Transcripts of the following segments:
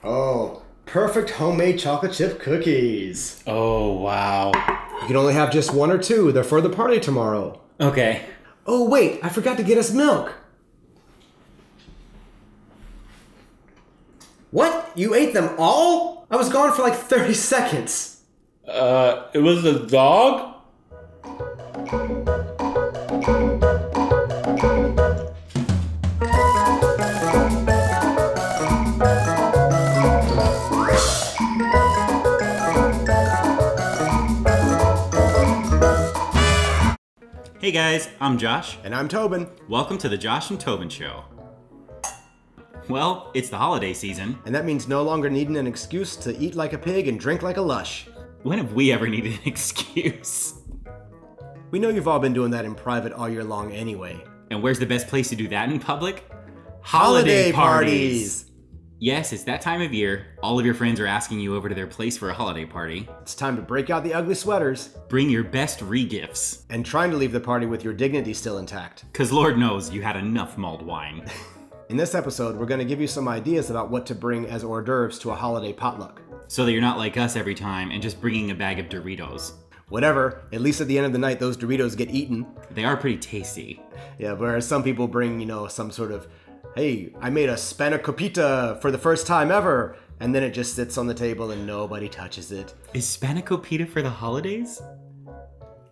Oh, perfect homemade chocolate chip cookies. Oh, wow. You can only have just one or two. They're for the party tomorrow. Okay. Oh, wait, I forgot to get us milk. What? You ate them all? I was gone for like 30 seconds. It was a dog? Hey guys, I'm Josh. And I'm Tobin. Welcome to the Josh and Tobin Show. Well, it's the holiday season. And that means no longer needing an excuse to eat like a pig and drink like a lush. When have we ever needed an excuse? We know you've all been doing that in private all year long anyway. And where's the best place to do that in public? Holiday parties! Yes, it's that time of year. All of your friends are asking you over to their place for a holiday party. It's time to break out the ugly sweaters. Bring your best re-gifts. And trying to leave the party with your dignity still intact. Cause Lord knows you had enough mulled wine. In this episode, we're going to give you some ideas about what to bring as hors d'oeuvres to a holiday potluck. So that you're not like us every time and just bringing a bag of Doritos. Whatever, at least at the end of the night, those Doritos get eaten. They are pretty tasty. Yeah, whereas some people bring, some sort of, hey, I made a spanakopita for the first time ever, and then it just sits on the table and nobody touches it. Is spanakopita for the holidays?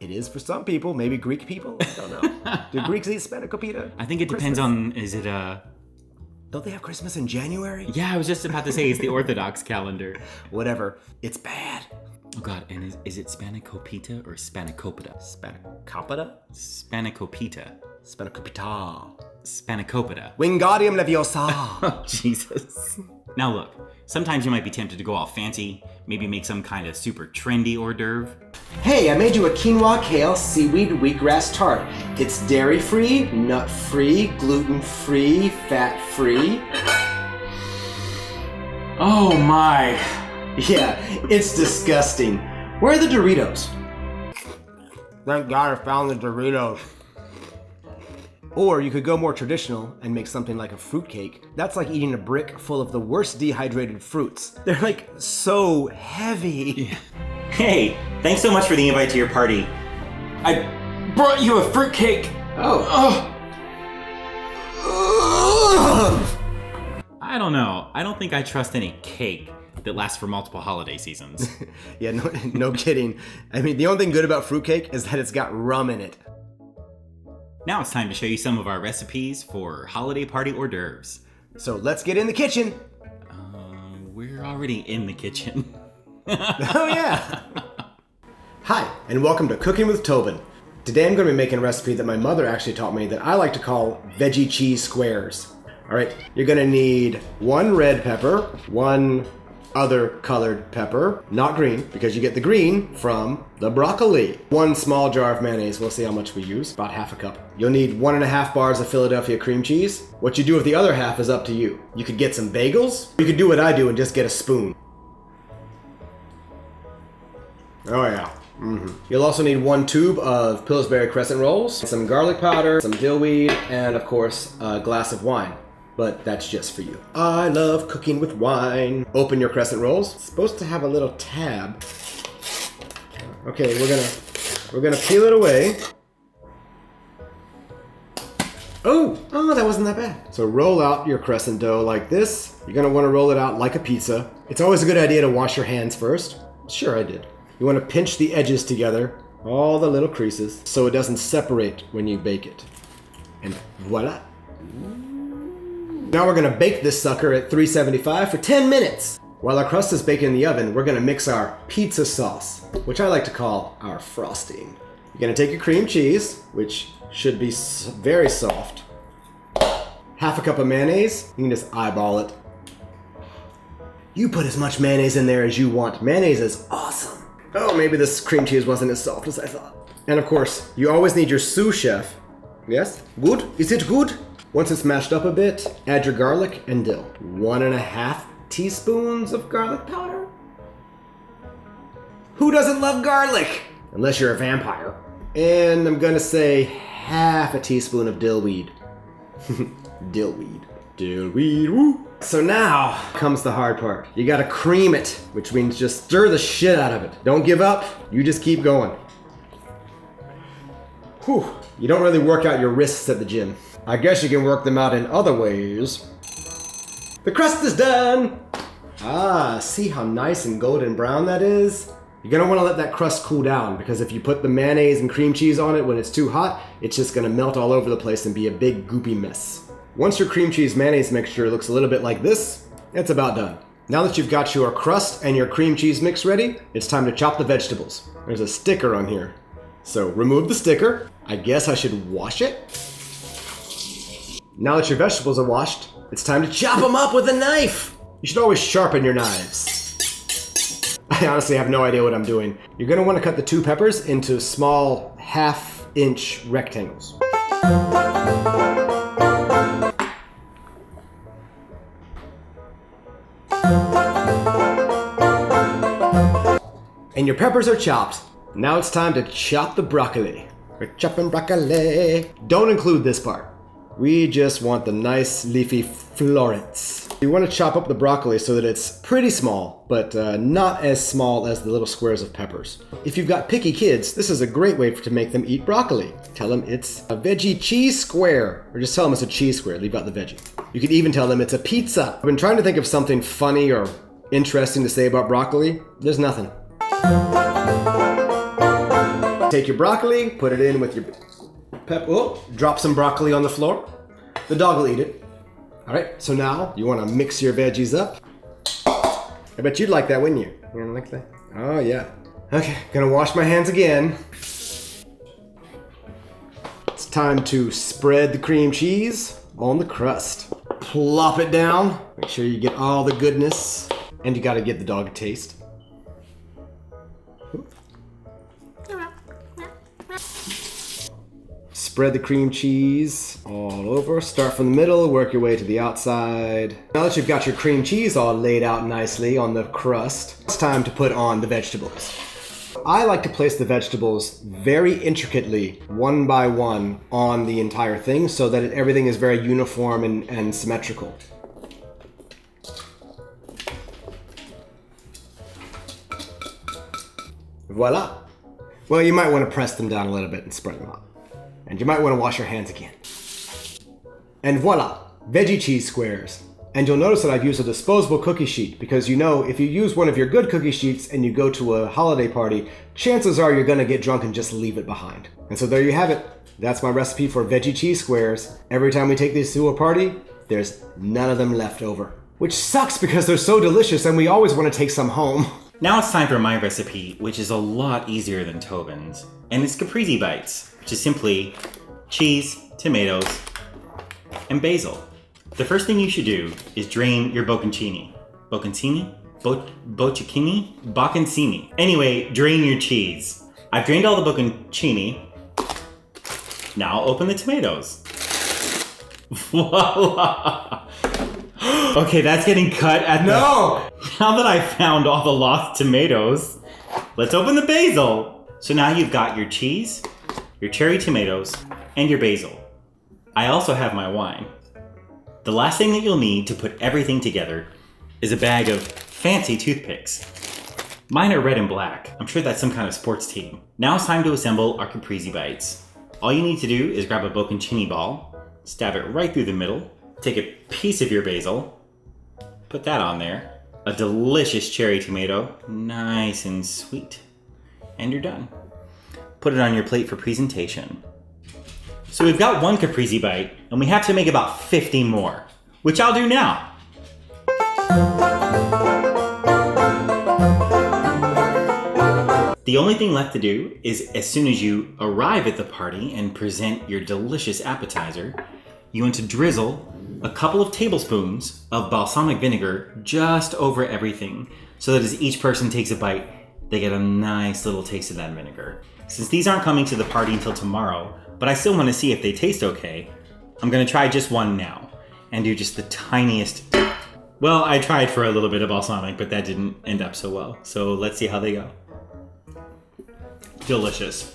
It is for some people, maybe Greek people, I don't know. Do Greeks eat spanakopita? I think it depends on, is it Don't they have Christmas in January? Yeah, I was just about to say it's the Orthodox calendar. Whatever, it's bad. Oh god, and is it spanakopita or spanakopita? Spanakopita? Spanakopita. Spanakopita. Spanakopita. Wingardium Leviosa. Oh, Jesus. Now look, sometimes you might be tempted to go all fancy, maybe make some kind of super trendy hors d'oeuvre. Hey, I made you a quinoa, kale, seaweed, wheatgrass tart. It's dairy-free, nut-free, gluten-free, fat-free. Oh my. Yeah, it's disgusting. Where are the Doritos? Thank God I found the Doritos. Or you could go more traditional and make something like a fruitcake. That's like eating a brick full of the worst dehydrated fruits. They're like so heavy. Yeah. Hey, thanks so much for the invite to your party. I brought you a fruitcake. Oh. I don't know. I don't think I trust any cake that lasts for multiple holiday seasons. Yeah, no kidding. I mean, the only thing good about fruitcake is that it's got rum in it. Now it's time to show you some of our recipes for holiday party hors d'oeuvres. So let's get in the kitchen. We're already in the kitchen. Oh yeah. Hi, and welcome to Cooking with Tobin. Today I'm going to be making a recipe that my mother actually taught me that I like to call veggie cheese squares. All right, you're going to need 1 red pepper, 1 other colored pepper, not green, because you get the green from the broccoli. 1 small jar of mayonnaise, we'll see how much we use, about half a cup. You'll need 1.5 bars of Philadelphia cream cheese. What you do with the other half is up to you. You could get some bagels, you could do what I do and just get a spoon. Oh yeah. You'll also need 1 tube of Pillsbury crescent rolls, some garlic powder, some dill weed, and of course, a glass of wine. But that's just for you. I love cooking with wine. Open your crescent rolls. It's supposed to have a little tab. Okay, we're gonna peel it away. Oh, that wasn't that bad. So roll out your crescent dough like this. You're gonna wanna roll it out like a pizza. It's always a good idea to wash your hands first. Sure, I did. You wanna pinch the edges together, all the little creases, so it doesn't separate when you bake it. And voila. Now we're gonna bake this sucker at 375 for 10 minutes. While our crust is baking in the oven, we're gonna mix our pizza sauce, which I like to call our frosting. You're gonna take your cream cheese, which should be very soft. Half a cup of mayonnaise, you can just eyeball it. You put as much mayonnaise in there as you want. Mayonnaise is awesome. Oh, maybe this cream cheese wasn't as soft as I thought. And of course, you always need your sous chef. Yes? Good? Is it good? Once it's mashed up a bit, add your garlic and dill. 1.5 teaspoons of garlic powder. Who doesn't love garlic? Unless you're a vampire. And I'm gonna say half a teaspoon of dill weed. Dill weed. Dill weed, woo! So now comes the hard part. You gotta cream it, which means just stir the shit out of it. Don't give up, you just keep going. Whew, you don't really work out your wrists at the gym. I guess you can work them out in other ways. The crust is done! Ah, see how nice and golden brown that is? You're gonna wanna let that crust cool down, because if you put the mayonnaise and cream cheese on it when it's too hot, it's just gonna melt all over the place and be a big goopy mess. Once your cream cheese mayonnaise mixture looks a little bit like this, it's about done. Now that you've got your crust and your cream cheese mix ready, it's time to chop the vegetables. There's a sticker on here. So remove the sticker. I guess I should wash it. Now that your vegetables are washed, it's time to chop them up with a knife. You should always sharpen your knives. I honestly have no idea what I'm doing. You're gonna wanna cut the 2 peppers into small 1/2-inch rectangles. And your peppers are chopped. Now it's time to chop the broccoli. We're chopping broccoli. Don't include this part. We just want the nice leafy florets. You want to chop up the broccoli so that it's pretty small, but not as small as the little squares of peppers. If you've got picky kids, this is a great way to make them eat broccoli. Tell them it's a veggie cheese square, or just tell them it's a cheese square, leave out the veggie. You could even tell them it's a pizza. I've been trying to think of something funny or interesting to say about broccoli. There's nothing. Take your broccoli, put it in with your drop some broccoli on the floor. The dog will eat it. All right, so now you want to mix your veggies up. I bet you'd like that, wouldn't you? You gonna like that? Oh yeah. Okay, gonna wash my hands again. It's time to spread the cream cheese on the crust. Plop it down. Make sure you get all the goodness. And you gotta give the dog a taste. Spread the cream cheese all over. Start from the middle, work your way to the outside. Now that you've got your cream cheese all laid out nicely on the crust, it's time to put on the vegetables. I like to place the vegetables very intricately, one by one, on the entire thing so that everything is very uniform and symmetrical. Voila. Well, you might want to press them down a little bit and spread them out. And you might want to wash your hands again. And voila, veggie cheese squares. And you'll notice that I've used a disposable cookie sheet because you know if you use one of your good cookie sheets and you go to a holiday party, chances are you're gonna get drunk and just leave it behind. And so there you have it. That's my recipe for veggie cheese squares. Every time we take these to a party, there's none of them left over. Which sucks because they're so delicious and we always want to take some home. Now it's time for my recipe, which is a lot easier than Tobin's. And it's caprese bites, which is simply cheese, tomatoes, and basil. The first thing you should do is drain your bocconcini. Bocconcini? Bocconcini. Anyway, drain your cheese. I've drained all the bocconcini. Now open the tomatoes. Voila! Okay, that's getting cut at No! Now that I've found all the lost tomatoes, let's open the basil. So now you've got your cheese, your cherry tomatoes, and your basil. I also have my wine. The last thing that you'll need to put everything together is a bag of fancy toothpicks. Mine are red and black. I'm sure that's some kind of sports team. Now it's time to assemble our caprese bites. All you need to do is grab a bocconcini ball, stab it right through the middle, take a piece of your basil, put that on there, a delicious cherry tomato, nice and sweet, and you're done. Put it on your plate for presentation. So we've got one caprese bite, and we have to make about 50 more, which I'll do now. The only thing left to do is as soon as you arrive at the party and present your delicious appetizer, you want to drizzle a couple of tablespoons of balsamic vinegar just over everything so that as each person takes a bite, they get a nice little taste of that vinegar. Since these aren't coming to the party until tomorrow, but I still want to see if they taste okay, I'm going to try just one now and do just the tiniest. Well, I tried for a little bit of balsamic, but that didn't end up so well. So let's see how they go. Delicious.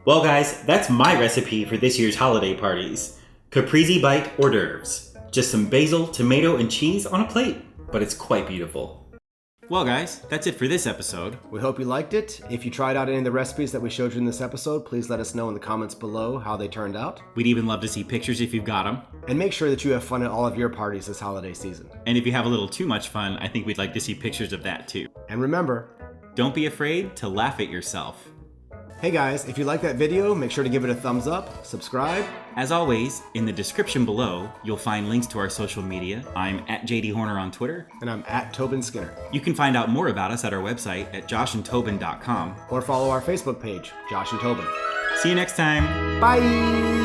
Well guys, that's my recipe for this year's holiday parties. Caprese bite hors d'oeuvres. Just some basil, tomato, and cheese on a plate. But it's quite beautiful. Well guys, that's it for this episode. We hope you liked it. If you tried out any of the recipes that we showed you in this episode, please let us know in the comments below how they turned out. We'd even love to see pictures if you've got them. And make sure that you have fun at all of your parties this holiday season. And if you have a little too much fun, I think we'd like to see pictures of that too. And remember, don't be afraid to laugh at yourself. Hey guys, if you like that video, make sure to give it a thumbs up, subscribe. As always, in the description below, you'll find links to our social media. I'm at JD Horner on Twitter. And I'm at Tobin Skinner. You can find out more about us at our website at joshandtobin.com. Or follow our Facebook page, Josh and Tobin. See you next time. Bye!